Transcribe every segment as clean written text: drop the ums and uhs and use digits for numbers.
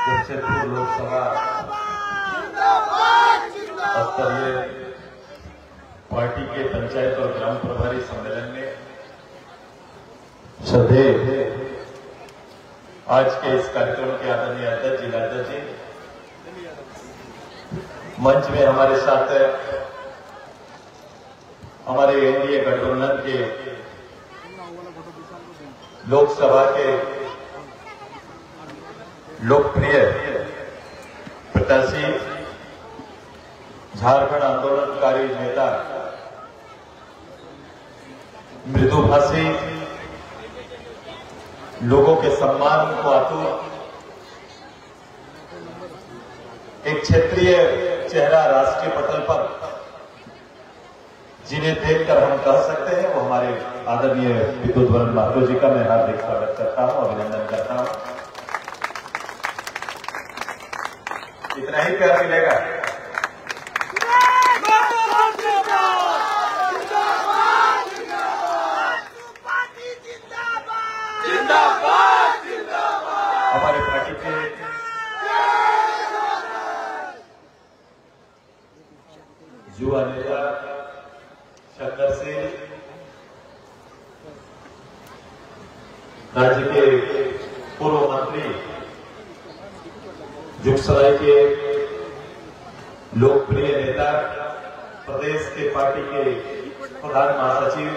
जमशेदपुर लोकसभा स्तरीय पार्टी के पंचायत और ग्राम प्रभारी सम्मेलन में श्रद्धेय आज के इस कार्यक्रम के आदरणीय अध्यक्ष जिलाध्यक्ष जी, मंच में हमारे साथ हमारे एनडीए गठबंधन के लोकसभा के लोकप्रिय प्रत्याशी, झारखंड आंदोलनकारी नेता, मृदुभाषी, लोगों के सम्मान को आतुर, एक क्षेत्रीय चेहरा राष्ट्रीय पटल पर जिन्हें देखकर हम कह सकते हैं वो हमारे आदरणीय विद्युत वरण महतो जी का मैं हार्दिक स्वागत करता हूं, अभिनंदन करता हूं। इतना ही प्यार मिलेगा। हमारे पार्टी के युवा नेता शंकर सिंह, राज्य के पूर्व मंत्री, जुगसराय के लोकप्रिय नेता, प्रदेश के पार्टी के प्रधान महासचिव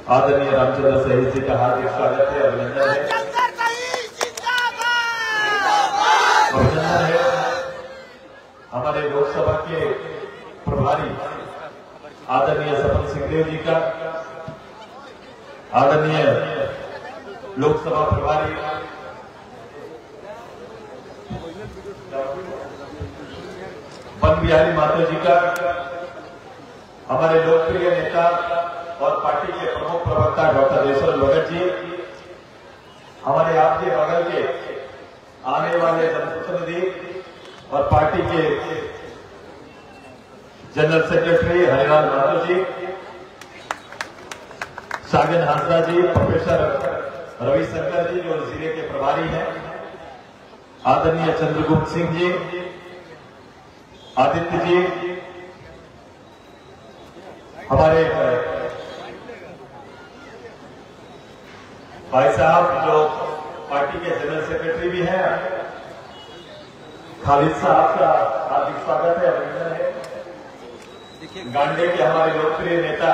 आदरणीय रामचंद्र सहित जी का हार्दिक स्वागत है, अभिनंदन है। अभिनंदन है हमारे लोकसभा के प्रभारी आदरणीय सपन सिंहदेव जी का, आदरणीय लोकसभा प्रभारी बन बिहारी महतो जी का, हमारे लोकप्रिय नेता और पार्टी के प्रमुख प्रवक्ता डॉक्टर देशवर भगत जी, हमारे आपके बगल के आने वाले जनप्रतिनिधि और पार्टी के जनरल सेक्रेटरी हरिलाल महतो जी, सागन हांसदा जी, प्रोफेसर रविशंकर जी जो जिले के प्रभारी हैं, आदरणीय चंद्रगुप्त सिंह जी, आदित्य जी, हमारे भाई साहब जो पार्टी के जनरल सेक्रेटरी भी हैं, खालिद साहब का हार्दिक स्वागत है, अभिनंदन है। गांडे के हमारे लोकप्रिय नेता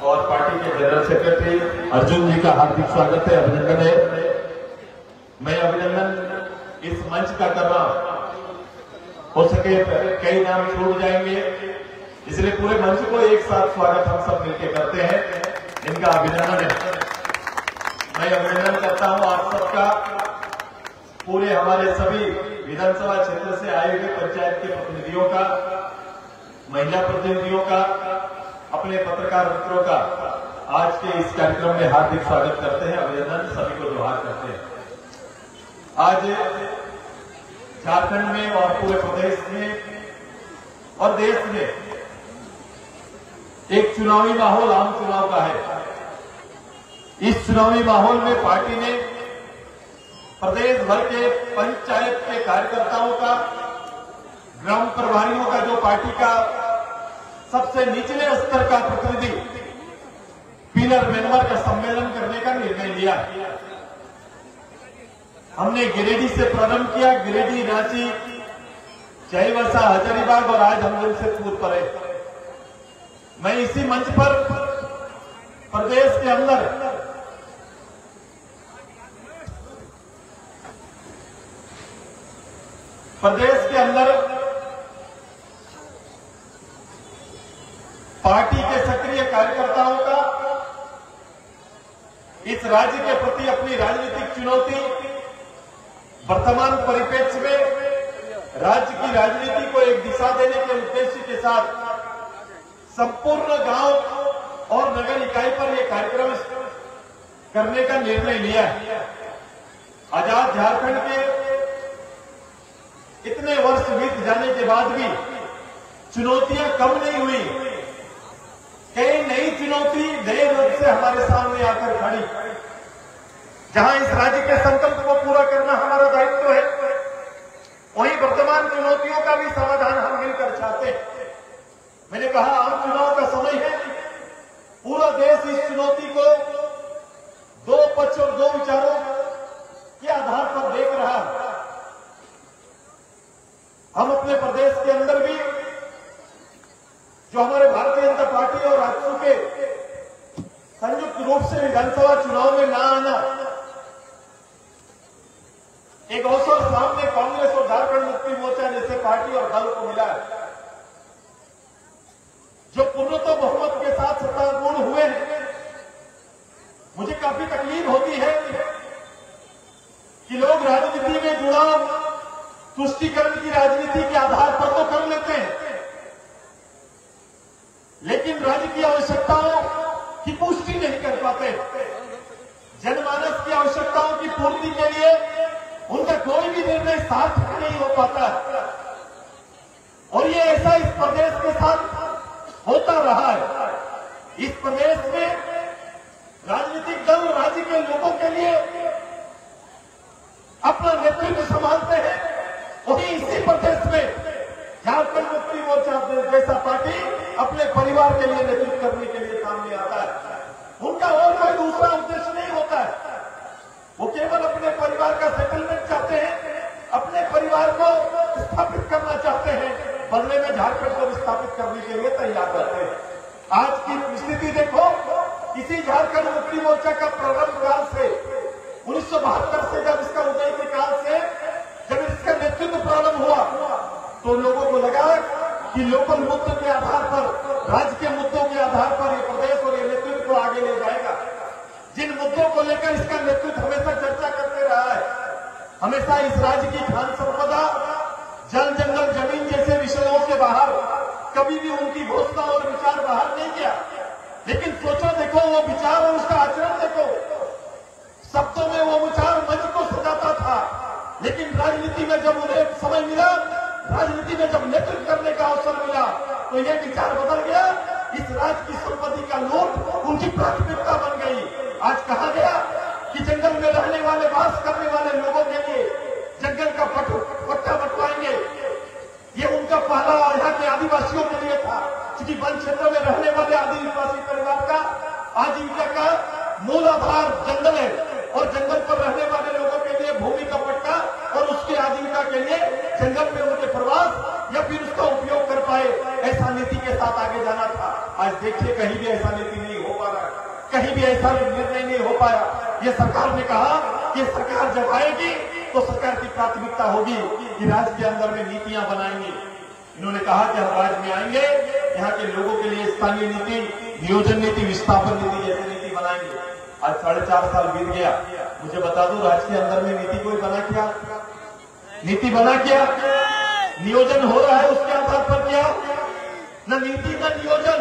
और पार्टी के जनरल सेक्रेटरी अर्जुन जी का हार्दिक स्वागत है, अभिनंदन है। मैं अभिनंदन इस मंच का कर रहा हूं, हो सके कई नाम छूट जाएंगे, इसलिए पूरे मंच को एक साथ स्वागत हम सब मिलकर करते हैं, इनका अभिनंदन है। मैं अभिनंदन करता हूं आप सबका, पूरे हमारे सभी विधानसभा क्षेत्र से आए हुए पंचायत के प्रतिनिधियों का, महिला प्रतिनिधियों का, अपने पत्रकार मित्रों का आज के इस कार्यक्रम में हार्दिक स्वागत करते हैं, अभिनंदन, सभी को जोहार करते हैं। आज झारखंड में और पूरे प्रदेश में और देश में एक चुनावी माहौल आम चुनाव का है। इस चुनावी माहौल में पार्टी ने प्रदेश भर के पंचायत के कार्यकर्ताओं का, ग्राम प्रभारियों का, जो पार्टी का सबसे निचले स्तर का प्रतिनिधि पिलर मेंबर का सम्मेलन करने का निर्णय लिया। हमने गिरिडीह से प्रारंभ किया, गिरिडीह, रांची, चाईबासा, हजारीबाग और आज हम जमशेदपुर पर है। मैं इसी मंच पर प्रदेश के अंदर पार्टी के सक्रिय कार्यकर्ताओं का इस राज्य के प्रति अपनी राजनीतिक चुनौती, वर्तमान परिप्रेक्ष्य में राज्य की राजनीति को एक दिशा देने के उद्देश्य के साथ संपूर्ण गांव और नगर इकाई पर यह कार्यक्रम करने का निर्णय लिया है। आजाद झारखंड के इतने वर्ष बीत जाने के बाद भी चुनौतियां कम नहीं हुई, कई नई चुनौती नए रूप से हमारे सामने आकर खड़ी। जहां इस राज्य के संकल्प को पूरा करना हमारा दायित्व है, वहीं वर्तमान चुनौतियों का भी समाधान हम मिलकर चाहते हैं। मैंने कहा आम चुनाव का समय है, पूरा देश इस चुनौती को दो पक्ष और दो विचारों के आधार पर देख रहा है। हम अपने प्रदेश के अंदर भी जो हमारे भारतीय जनता पार्टी और राजसू के संयुक्त रूप से विधानसभा चुनाव में ना आना एक अवसर सामने कांग्रेस और झारखंड मुक्ति मोर्चा जैसे पार्टी और दल को मिला है, जो पूर्णतः बहुमत के साथ सत्तारूढ़ हुए हैं। मुझे काफी तकलीफ होती है कि लोग राजनीति में जुड़ाव तुष्टीकरण की राजनीति के आधार पर तो कर लेते हैं, लेकिन राज्य की आवश्यकताओं की पुष्टि नहीं कर पाते। जनमानस की आवश्यकताओं की पूर्ति के लिए उनका कोई भी निर्णय सार्थक नहीं हो पाता, और ये ऐसा इस प्रदेश के साथ होता रहा है। इस प्रदेश में राजनीतिक दल राज्य के लोगों के लिए अपना नेतृत्व संभालते हैं, वहीं इसी प्रदेश में झारखंड मुक्ति मोर्चा जैसा पार्टी अपने परिवार के लिए नेतृत्व करने के लिए सामने आता है। उनका और कोई दूसरा उद्देश्य नहीं होता है, वो केवल अपने परिवार का सेटलमेंट चाहते हैं, अपने परिवार को स्थापित करना चाहते हैं, बदले में झारखंड को स्थापित करने के लिए तैयार रहते हैं। आज की स्थिति देखो, इसी झारखंड मुक्ति मोर्चा का प्रारंभ काल से 1972 से जब इसका उदय के काल से जब इसका नेतृत्व प्रारंभ हुआ, तो लोगों को लगा कि लोकल मुद्दों के आधार पर, राज्य के मुद्दों के आधार पर ये प्रदेश और ये नेतृत्व को आगे ले जाएगा। जिन मुद्दों को लेकर इसका नेतृत्व हमेशा चर्चा करते रहा है, हमेशा इस राज्य की खान संपदा, जल जंगल जमीन जैसे विषयों के बाहर कभी भी उनकी घोषणा और विचार बाहर नहीं किया। लेकिन सोचो देखो, वो विचार और उसका आचरण देखो, शब्दों में वो विचार मंच को सजाता था, लेकिन राजनीति में जब उन्हें समय मिला, राजनीति में जब नेतृत्व करने का अवसर मिला, तो ये विचार बदल गया। इस राज्य की संपत्ति का लूट उनकी प्राथमिकता बन गई। आज कहा गया कि जंगल में रहने वाले, वास करने वाले लोगों के लिए जंगल का पट्टा बंटवाएंगे। ये उनका पहला यहाँ के आदिवासियों के लिए था, क्योंकि वन क्षेत्र में रहने वाले आदिवासी परिवार का आजीविका का मूल आधार जंगल है, और जंगल पर रहने वाले लोगों के लिए भूमि का पट्टा और उसके आजीविका के लिए जंगल में उनके प्रवास या फिर उसका उपयोग कर पाए, ऐसा नीति के साथ आगे जाना था। आज देखिए, कहीं भी ऐसा नीति नहीं हो पा रहा, कहीं भी ऐसा निर्णय नहीं हो पाया। ये सरकार ने कहा कि सरकार जब आएगी तो सरकार की प्राथमिकता होगी कि राज्य के अंदर में नीतियां बनाएंगे। इन्होंने कहा कि हम राज्य में आएंगे, यहाँ के लोगों के लिए स्थानीय नीति, नियोजन नीति, विस्थापन नीति जैसी नीति बनाएंगे। आज 4.5 साल बीत गया, मुझे बता दूं, राज्य के अंदर में नीति कोई बना क्या? नीति बना क्या? नियोजन हो रहा है उसके आधार पर क्या? न नीति न नियोजन,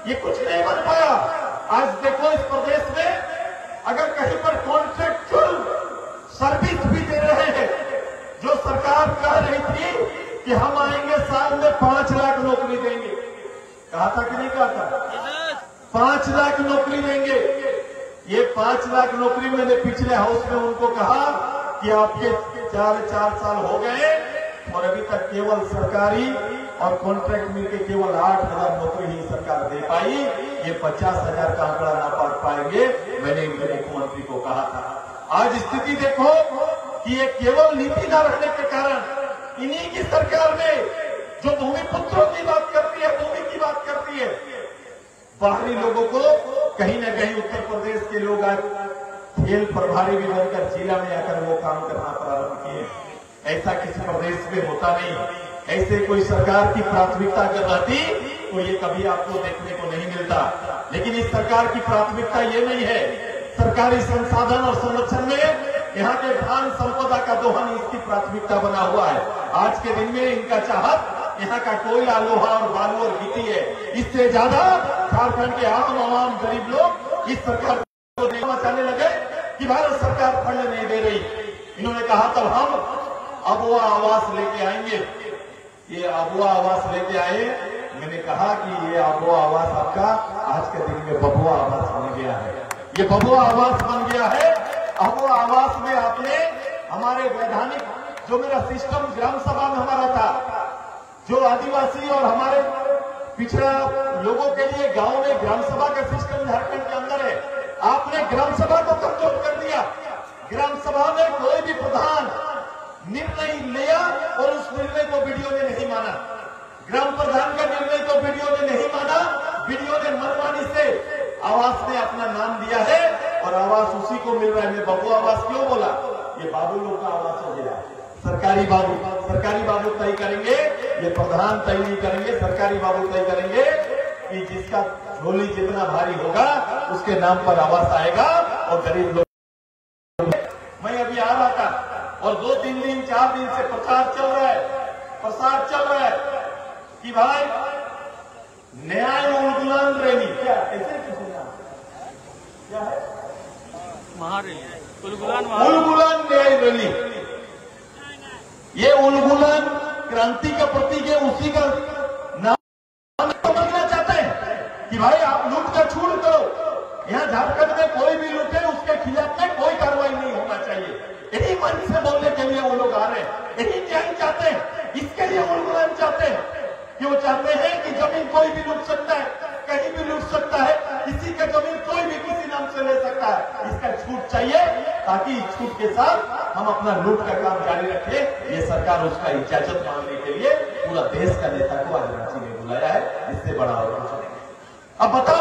ये कुछ नहीं बन पाया। आज देखो, इस प्रदेश में अगर कहीं पर कॉन्ट्रैक्चुअल सर्विस भी दे रहे हैं, जो सरकार कह रही थी कि हम आएंगे साल में 5 लाख नौकरी देंगे, कहा था कि नहीं कहा था? 5 लाख नौकरी देंगे। ये 5 लाख नौकरी मैंने पिछले हाउस में उनको कहा कि आपके 4 साल हो गए और अभी तक केवल सरकारी और कॉन्ट्रैक्ट मिलकर केवल 8,000 नौकरी ही सरकार दे पाई। ये 50,000 का आंकड़ा ना पा पाएंगे, मैंने इनके मुख्यमंत्री को कहा था। आज स्थिति देखो कि ये केवल नीति न रहने के कारण इन्हीं की सरकार में जो भूमिपुत्रों की बात करती है, भूमि की बात करती है, बाहरी लोगों को कहीं न कहीं उत्तर प्रदेश के लोग आज खेल प्रभारी भी बनकर जिला में आकर वो काम करना प्रारंभ किए। ऐसा किसी प्रदेश में होता नहीं। ऐसे कोई सरकार की प्राथमिकता अगर रहती तो ये कभी आपको देखने को नहीं मिलता। लेकिन इस सरकार की प्राथमिकता ये नहीं है। सरकारी संसाधन और संरक्षण में यहाँ के खान संपदा का दोहन इसकी प्राथमिकता बना हुआ है। आज के दिन में इनका चाहत यहाँ का कोयला, लोहा और बालू और गिट्टी है। इससे ज्यादा झारखंड के आम गरीब लोग इस सरकार को मचाने लगे कि भारत सरकार फंड नहीं दे रही। इन्होंने कहा तब हम अबुआ आवास लेके आएंगे। ये अबुआ आवास लेके आए। मैंने कहा कि ये अबुआ आवास आपका आज के दिन में बबुआ आवास बन गया है। ये बबुआ आवास बन गया है अब वो आवास में आपने हमारे वैधानिक जो मेरा सिस्टम ग्राम सभा में हमारा था, जो आदिवासी और हमारे पिछड़ा लोगों के लिए गांव में ग्राम सभा का सिस्टम झारखंड के अंदर है, आपने ग्राम सभा को कमजोर कर दिया। ग्राम सभा में कोई भी प्रधान निर्णय लिया और उस निर्णय को वीडियो ने नहीं माना। ग्राम प्रधान का निर्णय को वीडियो ने नहीं माना। वीडियो ने मनमानी से आवास ने अपना नाम दिया है और आवास उसी को मिल रहा है। मैं बबू आवास क्यों बोला? ये बाबू लोग का आवास हो गया। सरकारी बाबू तय करेंगे, ये प्रधान तय नहीं करेंगे। सरकारी बाबू तय करेंगे कि जिसका झोली जितना भारी होगा उसके नाम पर आवास आएगा और गरीब लोग। मैं अभी आ रहा था और 2-3 दिन 4 दिन से प्रसार चल रहा है कि भाई न्याय उलगुलान रैली, क्या ऐसे क्या है? महारैली उलगुलान न्याय रैली। ये उलगुलान क्रांति का प्रतीक है, उसी का नाम समझना चाहते हैं कि भाई आप लूट का छूट करो। यहाँ झारखंड में कोई भी लूटे उसके खिलाफ में कोई कार्रवाई नहीं होना चाहिए। यही मन से बोलने के लिए वो लोग आ रहे हैं, यही न्याय चाहते हैं, इसके लिए उलगुलान चाहते हैं कि वो चाहते हैं कि जमीन कोई भी लूट सकता है, कहीं भी लूट सकता है, किसी का जमीन कोई भी किसी नाम से ले सकता है। इसका छूट चाहिए ताकि इस छूट के साथ हम अपना लूट का काम जारी रखें। ये सरकार उसका इजाजत मांगने के लिए पूरा देश का नेता को आज रांची में बुलाया है। इससे बड़ा और कुछ नहीं। अब बताओ